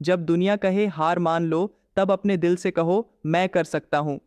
जब दुनिया कहे हार मान लो, तब अपने दिल से कहो मैं कर सकता हूं।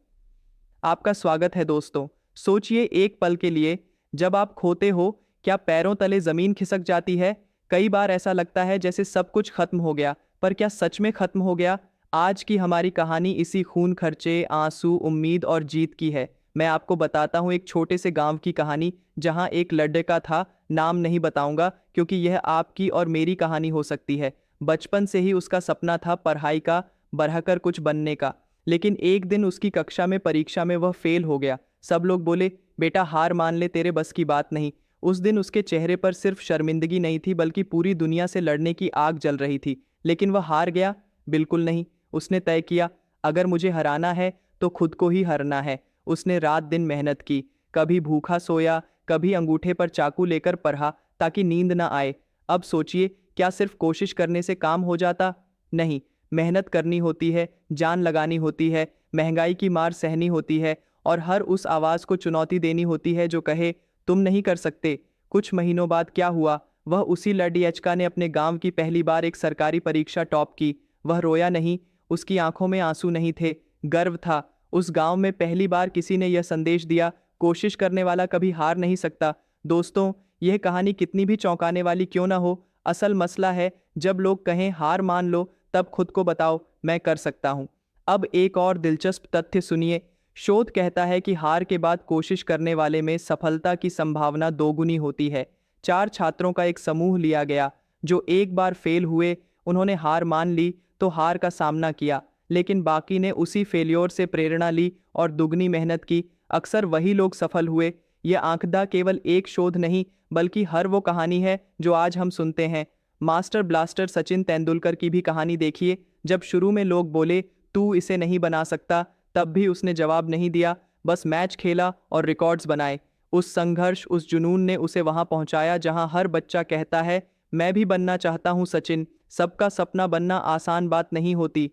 आपका स्वागत है दोस्तों। सोचिए एक पल के लिए, जब आप खोते हो, क्या पैरों तले जमीन खिसक जाती है? कई बार ऐसा लगता है जैसे सब कुछ खत्म हो गया, पर क्या सच में खत्म हो गया? आज की हमारी कहानी इसी खून खर्चे, आंसू, उम्मीद और जीत की है। मैं आपको बताता हूँ एक छोटे से गांव की कहानी, जहां एक लड़का था। नाम नहीं बताऊंगा क्योंकि यह आपकी और मेरी कहानी हो सकती है। बचपन से ही उसका सपना था पढ़ाई का, बढ़कर कुछ बनने का। लेकिन एक दिन उसकी कक्षा में परीक्षा में वह फेल हो गया। सब लोग बोले, बेटा हार मान ले, तेरे बस की बात नहीं। उस दिन उसके चेहरे पर सिर्फ शर्मिंदगी नहीं थी, बल्कि पूरी दुनिया से लड़ने की आग जल रही थी। लेकिन वह हार गया? बिल्कुल नहीं। उसने तय किया, अगर मुझे हराना है तो खुद को ही हरना है। उसने रात दिन मेहनत की, कभी भूखा सोया, कभी अंगूठे पर चाकू लेकर पढ़ा ताकि नींद ना आए। अब सोचिए, क्या सिर्फ कोशिश करने से काम हो जाता? नहीं, मेहनत करनी होती है, जान लगानी होती है, महंगाई की मार सहनी होती है, और हर उस आवाज को चुनौती देनी होती है जो कहे तुम नहीं कर सकते। कुछ महीनों बाद क्या हुआ? वह उसी लड़ियचका ने अपने गांव की पहली बार एक सरकारी परीक्षा टॉप की। वह रोया नहीं, उसकी आंखों में आंसू नहीं थे, गर्व था। उस गांव में पहली बार किसी ने यह संदेश दिया, कोशिश करने वाला कभी हार नहीं सकता। दोस्तों, यह कहानी कितनी भी चौंकाने वाली क्यों ना हो, असल मसला है जब लोग कहें हार मान लो, तब खुद को बताओ मैं कर सकता हूं। अब एक और दिलचस्प तथ्य सुनिए। शोध कहता है कि हार के बाद कोशिश करने वाले में सफलता की संभावना दोगुनी होती है। 4 छात्रों का एक समूह लिया गया जो एक बार फेल हुए। उन्होंने हार मान ली तो हार का सामना किया, लेकिन बाकी ने उसी फेल्योर से प्रेरणा ली और दुगनी मेहनत की। अक्सर वही लोग सफल हुए। यह आंकड़ा केवल एक शोध नहीं, बल्कि हर वो कहानी है जो आज हम सुनते हैं। मास्टर ब्लास्टर सचिन तेंदुलकर की भी कहानी देखिए। जब शुरू में लोग बोले तू इसे नहीं बना सकता, तब भी उसने जवाब नहीं दिया, बस मैच खेला और रिकॉर्ड्स बनाए। उस संघर्ष, उस जुनून ने उसे वहां पहुंचाया जहां हर बच्चा कहता है मैं भी बनना चाहता हूं सचिन। सबका सपना बनना आसान बात नहीं होती।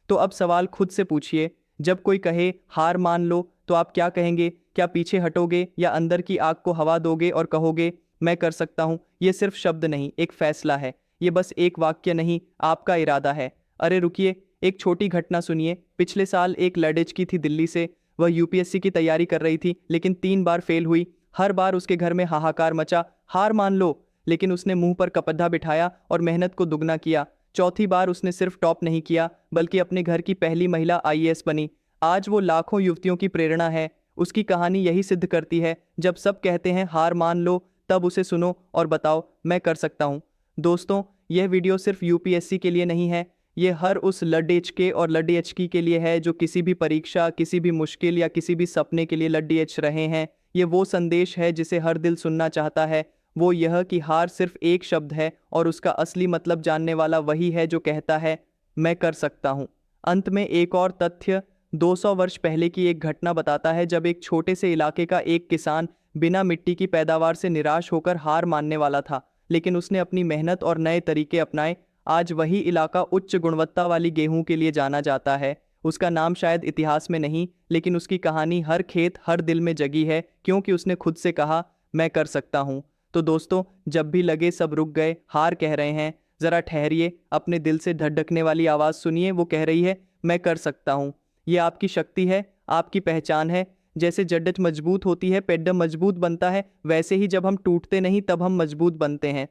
तो अब सवाल खुद से पूछिए, जब कोई कहे हार मान लो, तो आप क्या कहेंगे? क्या पीछे हटोगे या अंदर की आग को हवा दोगे और कहोगे मैं कर सकता हूं? ये सिर्फ शब्द नहीं, एक फैसला है। ये बस एक वाक्य नहीं, आपका इरादा है। अरे रुकिए, एक छोटी घटना सुनिए। पिछले साल एक लड़की थी दिल्ली से। वह यूपीएससी की तैयारी कर रही थी, लेकिन 3 बार फेल हुई। हर बार उसके घर में हाहाकार मचा, हार मान लो। लेकिन उसने मुंह पर कपड़ा बिठाया और मेहनत को दुगना किया। चौथी बार उसने सिर्फ टॉप नहीं किया, बल्कि अपने घर की पहली महिला आईएएस बनी। आज वो लाखों युवतियों की प्रेरणा है। उसकी कहानी यही सिद्ध करती है, जब सब कहते हैं हार मान लो, तब उसे सुनो और बताओ मैं कर सकता हूं। दोस्तों, यह वीडियो सिर्फ यूपीएससी के लिए नहीं है। ये हर उस लड़ेचके और लड़ेचकी के लिए है जो किसी भी परीक्षा, किसी भी मुश्किल या किसी भी सपने के लिए लड़ेच रहे हैं। ये वो संदेश है जिसे हर दिल सुनना चाहता है। वो यह कि हार सिर्फ एक शब्द है और उसका असली मतलब जानने वाला वही है जो कहता है मैं कर सकता हूं। अंत में एक और तथ्य 200 वर्ष पहले की एक घटना बताता है, जब एक छोटे से इलाके का एक किसान बिना मिट्टी की पैदावार से निराश होकर हार मानने वाला था। लेकिन उसने अपनी मेहनत और नए तरीके अपनाए। आज वही इलाका उच्च गुणवत्ता वाली गेहूं के लिए जाना जाता है। उसका नाम शायद इतिहास में नहीं, लेकिन उसकी कहानी हर खेत, हर दिल में जगी है, क्योंकि उसने खुद से कहा मैं कर सकता हूं। तो दोस्तों, जब भी लगे सब रुक गए, हार कह रहे हैं, जरा ठहरिए, अपने दिल से धड़कने वाली आवाज सुनिए। वो कह रही है मैं कर सकता हूं। ये आपकी शक्ति है, आपकी पहचान है। जैसे जड्डज मजबूत होती है, पेड्डम मजबूत बनता है, वैसे ही जब हम टूटते नहीं तब हम मजबूत बनते हैं।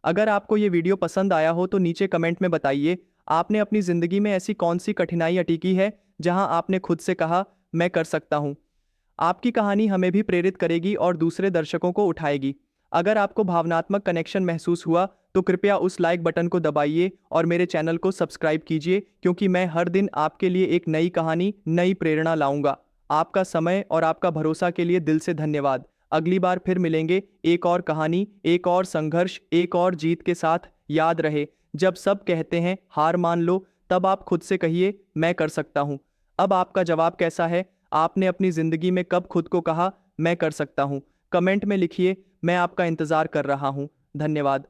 अगर आपको ये वीडियो पसंद आया हो तो नीचे कमेंट में बताइए, आपने अपनी जिंदगी में ऐसी कौन सी कठिनाई अटीकी है जहां आपने खुद से कहा मैं कर सकता हूं। आपकी कहानी हमें भी प्रेरित करेगी और दूसरे दर्शकों को उठाएगी। अगर आपको भावनात्मक कनेक्शन महसूस हुआ तो कृपया उस लाइक बटन को दबाइए और मेरे चैनल को सब्सक्राइब कीजिए, क्योंकि मैं हर दिन आपके लिए एक नई कहानी, नई प्रेरणा लाऊंगा। आपका समय और आपका भरोसा के लिए दिल से धन्यवाद। अगली बार फिर मिलेंगे एक और कहानी, एक और संघर्ष, एक और जीत के साथ। याद रहे, जब सब कहते हैं हार मान लो, तब आप खुद से कहिए मैं कर सकता हूं। अब आपका जवाब कैसा है? आपने अपनी जिंदगी में कब खुद को कहा मैं कर सकता हूं? कमेंट में लिखिए, मैं आपका इंतजार कर रहा हूं। धन्यवाद।